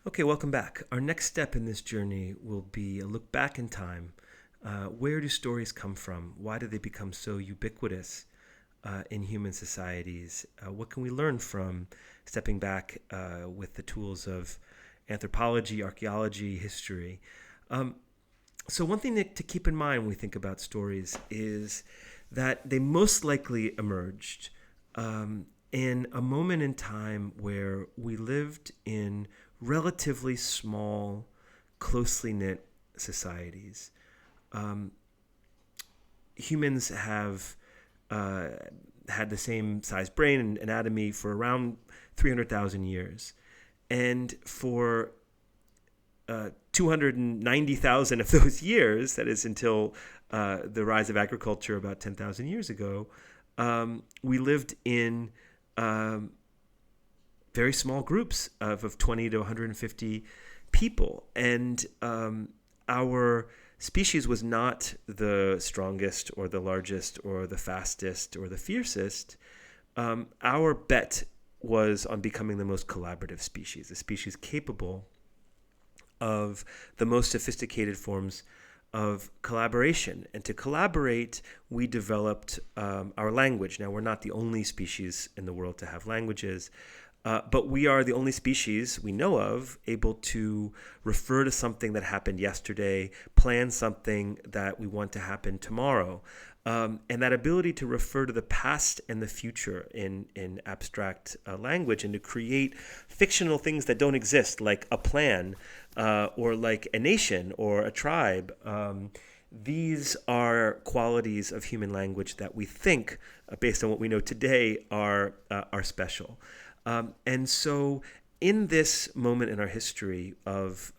Okay, welcome back. Our next step in this journey will be a look back in time. Where do stories come from? Why do they become so ubiquitous in human societies? What can we learn from stepping back with the tools of anthropology, archaeology, history? Um, so, one thing to keep in mind when we think about stories is that they most likely emerged in a moment in time where we lived in relatively small, closely knit societies. Um, Humans have uh, had the same size brain and anatomy for around 300,000 years. And for 290,000 of those years, that is until the rise of agriculture about 10,000 years ago, we lived in um, very small groups of 20 to 150 people. And our species was not the strongest or the largest or the fastest or the fiercest. Our bet was on becoming the most collaborative species, a species capable of the most sophisticated forms of collaboration. And to collaborate, we developed our language. Now, we're not the only species in the world to have languages, but we are the only species we know of able to refer to something that happened yesterday, plan something that we want to happen tomorrow. And that ability to refer to the past and the future in abstract language and to create fictional things that don't exist, like a plan or like a nation or a tribe. These are qualities of human language that we think, based on what we know today, are special. And so, in this moment in our history of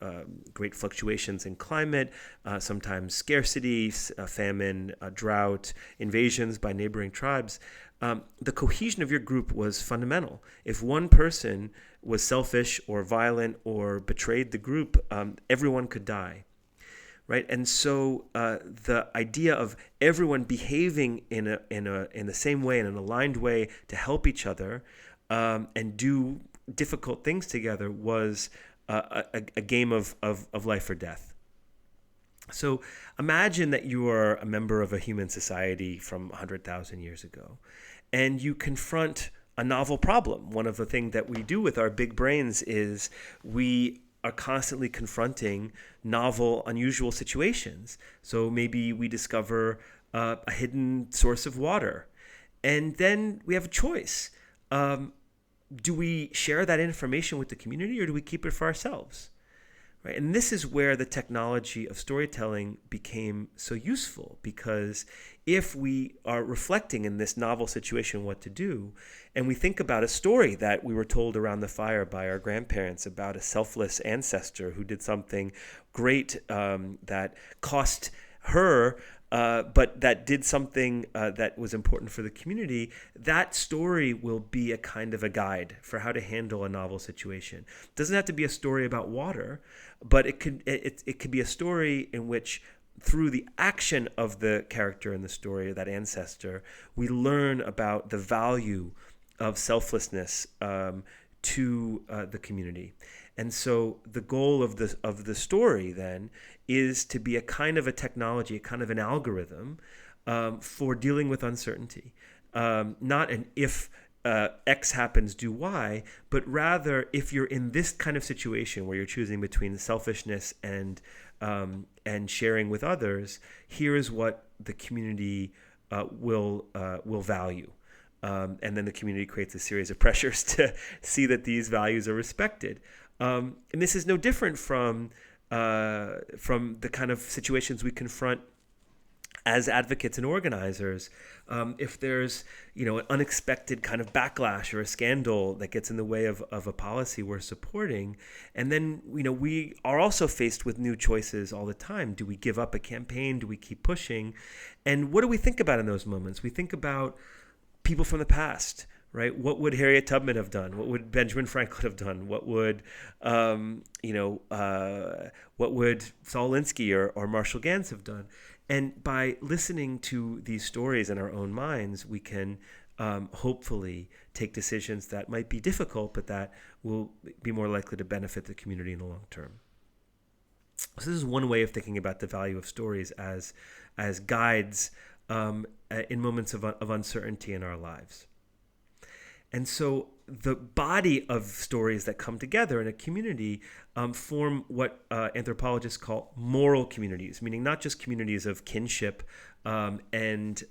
great fluctuations in climate, sometimes scarcity, famine, drought, invasions by neighboring tribes, the cohesion of your group was fundamental. If one person was selfish or violent or betrayed the group, everyone could die. Right, and so the idea of everyone behaving in the same way, in an aligned way, to help each other and do difficult things together was a game of life or death. So imagine that you are a member of a human society from 100,000 years ago, and you confront a novel problem. One of the things that we do with our big brains is we are constantly confronting novel, unusual situations. So maybe we discover a hidden source of water, and then we have a choice. Do we share that information with the community or do we keep it for ourselves? Right? And this is where the technology of storytelling became so useful, because if we are reflecting in this novel situation what to do, and we think about a story that we were told around the fire by our grandparents about a selfless ancestor who did something great that cost her but that did something that was important for the community, that story will be a kind of a guide for how to handle a novel situation. It doesn't have to be a story about water, but it could be a story in which, through the action of the character in the story, that ancestor, we learn about the value of selflessness to the community. And so the goal of the story then is to be a kind of a technology, a kind of an algorithm for dealing with uncertainty. Not an if X happens, do Y, but rather if you're in this kind of situation where you're choosing between selfishness and sharing with others, here is what the community will value. And then the community creates a series of pressures to see that these values are respected. And this is no different from the kind of situations we confront as advocates and organizers. If there's an unexpected kind of backlash or a scandal that gets in the way of a policy we're supporting, and then we are also faced with new choices all the time. Do we give up a campaign? Do we keep pushing? And what do we think about in those moments? We think about people from the past, right? What would Harriet Tubman have done? What would Benjamin Franklin have done? What would what would Saul Alinsky or Marshall Gans have done? And by listening to these stories in our own minds, we can hopefully take decisions that might be difficult, but that will be more likely to benefit the community in the long term. So this is one way of thinking about the value of stories as guides in moments of uncertainty in our lives. And so the body of stories that come together in a community form what anthropologists call moral communities, meaning not just communities of kinship and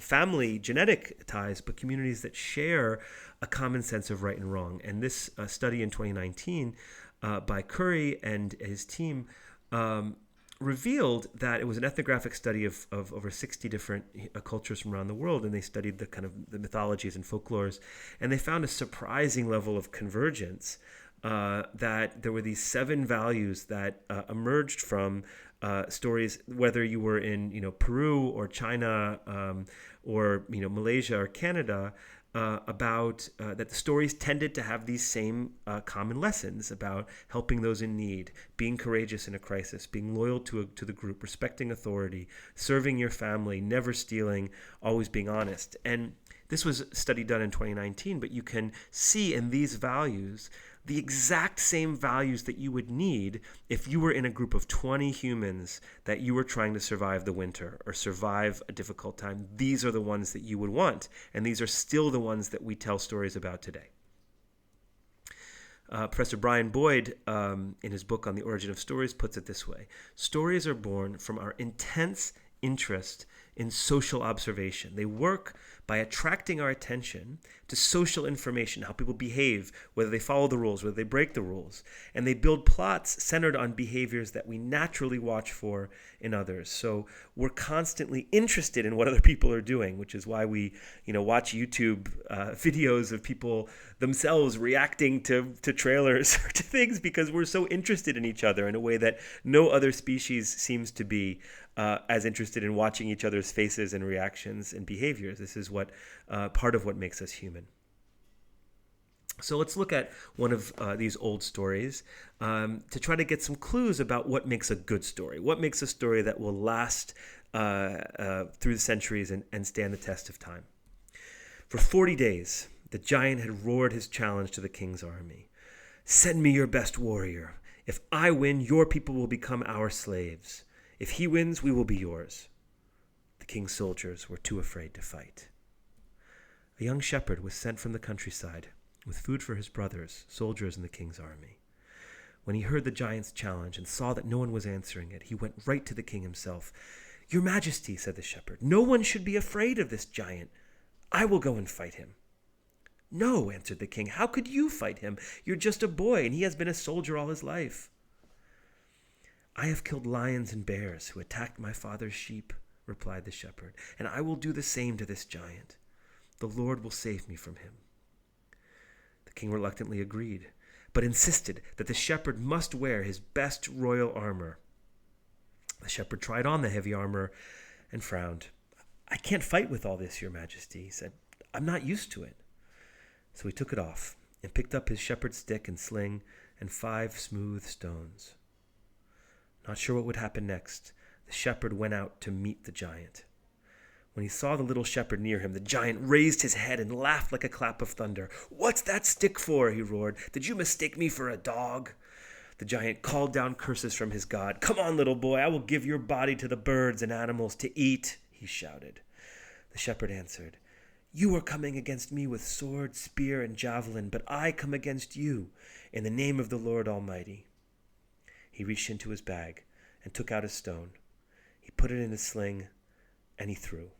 family genetic ties, but communities that share a common sense of right and wrong. And this study in 2019 by Curry and his team revealed that it was an ethnographic study of over 60 different cultures from around the world, and they studied the kind of the mythologies and folklores, and they found a surprising level of convergence, that there were these 7 values that emerged from stories, whether you were in Peru or China or Malaysia or Canada, about that the stories tended to have these same common lessons about helping those in need, being courageous in a crisis, being loyal to the group, respecting authority, serving your family, never stealing, always being honest. And this was a study done in 2019, but you can see in these values the exact same values that you would need if you were in a group of 20 humans that you were trying to survive the winter or survive a difficult time. These are the ones that you would want, and these are still the ones that we tell stories about today. Professor Brian Boyd, in his book on the origin of stories, puts it this way: stories are born from our intense interest in social observation. They work by attracting our attention to social information, how people behave, whether they follow the rules, whether they break the rules. And they build plots centered on behaviors that we naturally watch for in others. So we're constantly interested in what other people are doing, which is why we, watch YouTube videos of people themselves reacting to trailers or to things, because we're so interested in each other in a way that no other species seems to be as interested in watching each other's faces and reactions and behaviors. This is what part of what makes us human. So let's look at one of these old stories to try to get some clues about what makes a good story, what makes a story that will last through the centuries and stand the test of time. For 40 days, the giant had roared his challenge to the king's army. "Send me your best warrior. If I win, your people will become our slaves. If he wins, we will be yours." The king's soldiers were too afraid to fight. A young shepherd was sent from the countryside with food for his brothers, soldiers in the king's army. When he heard the giant's challenge and saw that no one was answering it, he went right to the king himself. "Your Majesty," said the shepherd, "no one should be afraid of this giant. I will go and fight him." "No," answered the king, "how could you fight him? You're just a boy, and he has been a soldier all his life." "I have killed lions and bears who attacked my father's sheep," replied the shepherd, "and I will do the same to this giant. The Lord will save me from him." The king reluctantly agreed, but insisted that the shepherd must wear his best royal armor. The shepherd tried on the heavy armor and frowned. "I can't fight with all this, Your Majesty," he said. "I'm not used to it." So he took it off and picked up his shepherd's stick and sling and 5 smooth stones. Not sure what would happen next, the shepherd went out to meet the giant. When he saw the little shepherd near him, the giant raised his head and laughed like a clap of thunder. "What's that stick for?" he roared. "Did you mistake me for a dog?" The giant called down curses from his god. "Come on, little boy, I will give your body to the birds and animals to eat," he shouted. The shepherd answered, "You are coming against me with sword, spear, and javelin, but I come against you in the name of the Lord Almighty." He reached into his bag and took out a stone. He put it in his sling, and he threw.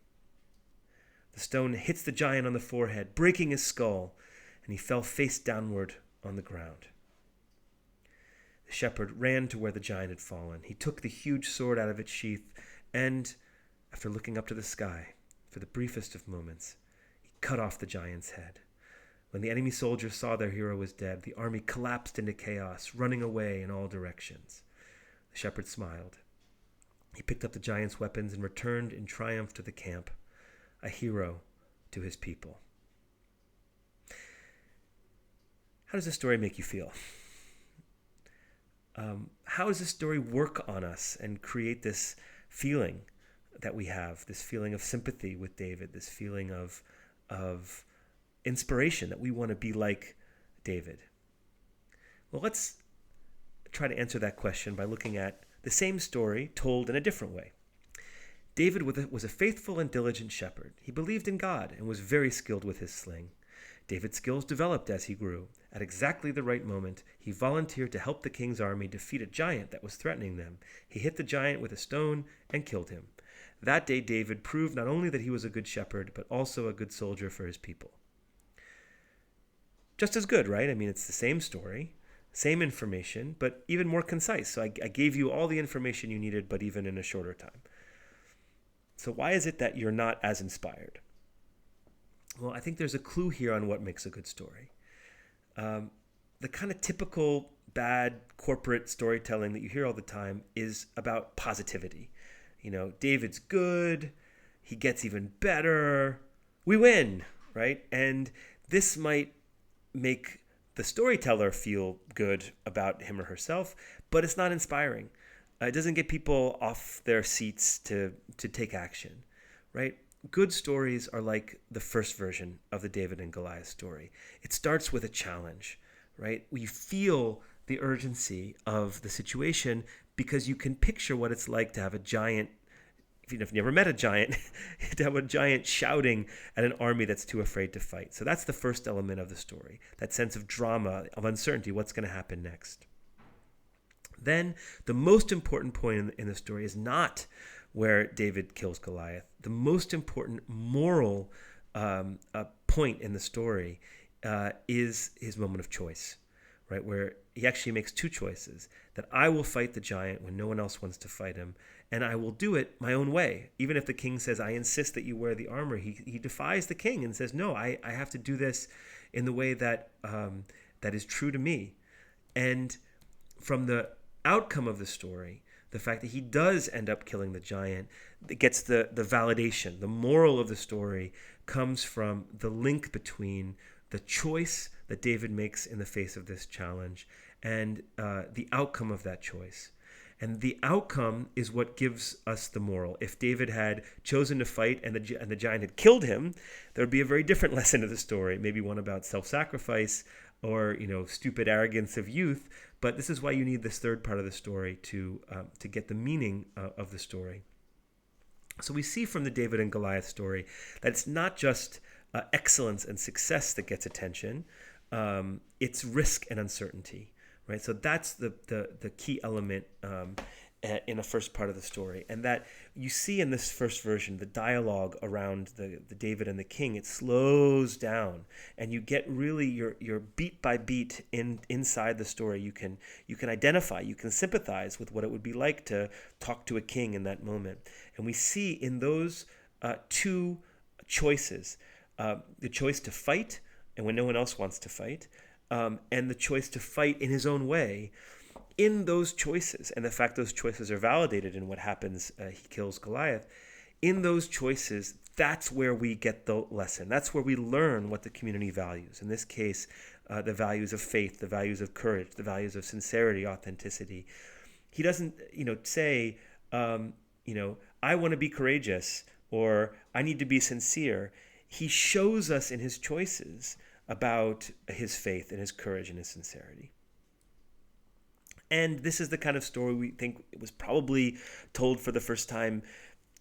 The stone hits the giant on the forehead, breaking his skull, and he fell face downward on the ground. The shepherd ran to where the giant had fallen. He took the huge sword out of its sheath, and, after looking up to the sky for the briefest of moments, he cut off the giant's head. When the enemy soldiers saw their hero was dead, the army collapsed into chaos, running away in all directions. The shepherd smiled. He picked up the giant's weapons and returned in triumph to the camp, a hero to his people. How does this story make you feel? How does this story work on us and create this feeling that we have, this feeling of sympathy with David, this feeling of inspiration that we want to be like David? Well, let's try to answer that question by looking at the same story told in a different way. David was a faithful and diligent shepherd. He believed in God and was very skilled with his sling. David's skills developed as he grew. At exactly the right moment, he volunteered to help the king's army defeat a giant that was threatening them. He hit the giant with a stone and killed him. That day, David proved not only that he was a good shepherd, but also a good soldier for his people. Just as good, right? I mean, it's the same story, same information, but even more concise. So I gave you all the information you needed, but even in a shorter time. So why is it that you're not as inspired? Well, I think there's a clue here on what makes a good story. The kind of typical bad corporate storytelling that you hear all the time is about positivity. You know, David's good, he gets even better, we win, right? And this might make the storyteller feel good about him or herself, but it's not inspiring. It doesn't get people off their seats to take action, right? Good stories are like the first version of the David and Goliath story. It starts with a challenge, right? We feel the urgency of the situation because you can picture what it's like to have a giant, if you've never met a giant, to have a giant shouting at an army that's too afraid to fight. So that's the first element of the story, that sense of drama, of uncertainty, what's going to happen next. Then the most important point in the story is not where David kills Goliath. The most important moral point in the story is his moment of choice, right? Where he actually makes two choices, that I will fight the giant when no one else wants to fight him, and I will do it my own way. Even if the king says, I insist that you wear the armor, he defies the king and says, no, I have to do this in the way that that is true to me. And from the outcome of the story, the fact that he does end up killing the giant, it gets the validation. The moral of the story comes from the link between the choice that David makes in the face of this challenge and the outcome of that choice. And the outcome is what gives us the moral. If David had chosen to fight and the giant had killed him, there would be a very different lesson to the story, maybe one about self-sacrifice or stupid arrogance of youth. But this is why you need this third part of the story to get the meaning of the story. So we see from the David and Goliath story that it's not just excellence and success that gets attention. It's risk and uncertainty, right? So that's the key element in the first part of the story. And that you see in this first version, the dialogue around the David and the king, it slows down and you get really your beat by beat inside the story. You can identify, you can sympathize with what it would be like to talk to a king in that moment. And we see in those two choices, the choice to fight and when no one else wants to fight, and the choice to fight in his own way. In those choices, and the fact those choices are validated in what happens, he kills Goliath, in those choices, that's where we get the lesson. That's where we learn what the community values. In this case, the values of faith, the values of courage, the values of sincerity, authenticity. He doesn't, say, I want to be courageous or I need to be sincere. He shows us in his choices about his faith and his courage and his sincerity. And this is the kind of story we think it was probably told for the first time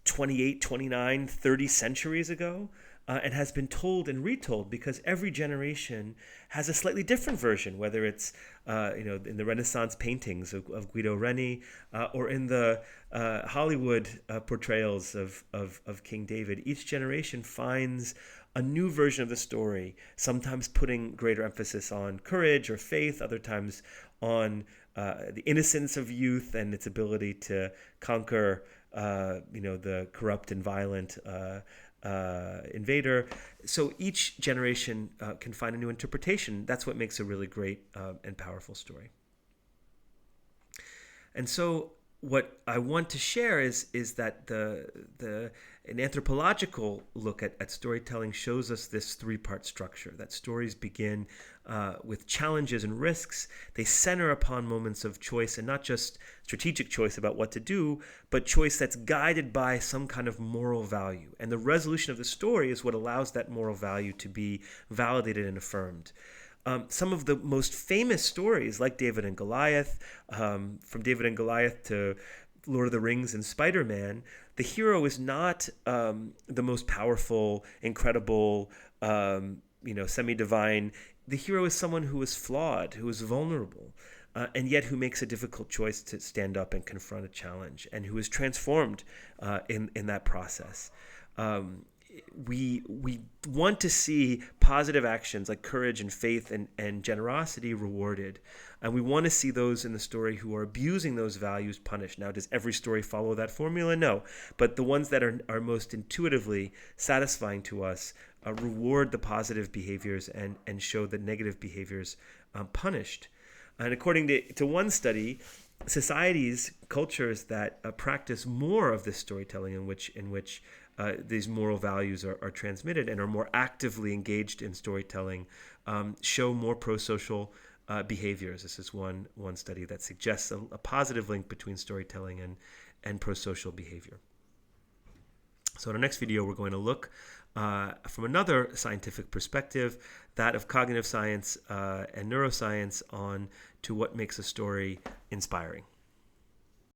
28, 29, 30 centuries ago, and has been told and retold because every generation has a slightly different version, whether it's in the Renaissance paintings of Guido Reni or in the Hollywood portrayals of King David. Each generation finds a new version of the story, sometimes putting greater emphasis on courage or faith, other times on the innocence of youth and its ability to conquer, the corrupt and violent invader. So each generation can find a new interpretation. That's what makes a really great and powerful story. And so what I want to share is that an anthropological look at storytelling shows us this three-part structure. That stories begin with challenges and risks. They center upon moments of choice, and not just strategic choice about what to do, but choice that's guided by some kind of moral value. And the resolution of the story is what allows that moral value to be validated and affirmed. Some of the most famous stories, like David and Goliath, from David and Goliath to Lord of the Rings and Spider-Man, the hero is not the most powerful, incredible, semi-divine. The hero is someone who is flawed, who is vulnerable, and yet who makes a difficult choice to stand up and confront a challenge, and who is transformed in that process. We want to see positive actions like courage and faith and generosity rewarded. And we want to see those in the story who are abusing those values punished. Now, does every story follow that formula? No. But the ones that are most intuitively satisfying to us reward the positive behaviors and show the negative behaviors punished. And according to one study, societies, cultures that practice more of this storytelling in which these moral values are transmitted and are more actively engaged in storytelling show more pro-social behaviors. This is one study that suggests a positive link between storytelling and pro-social behavior. So in our next video, we're going to look from another scientific perspective, that of cognitive science and neuroscience, on to what makes a story inspiring.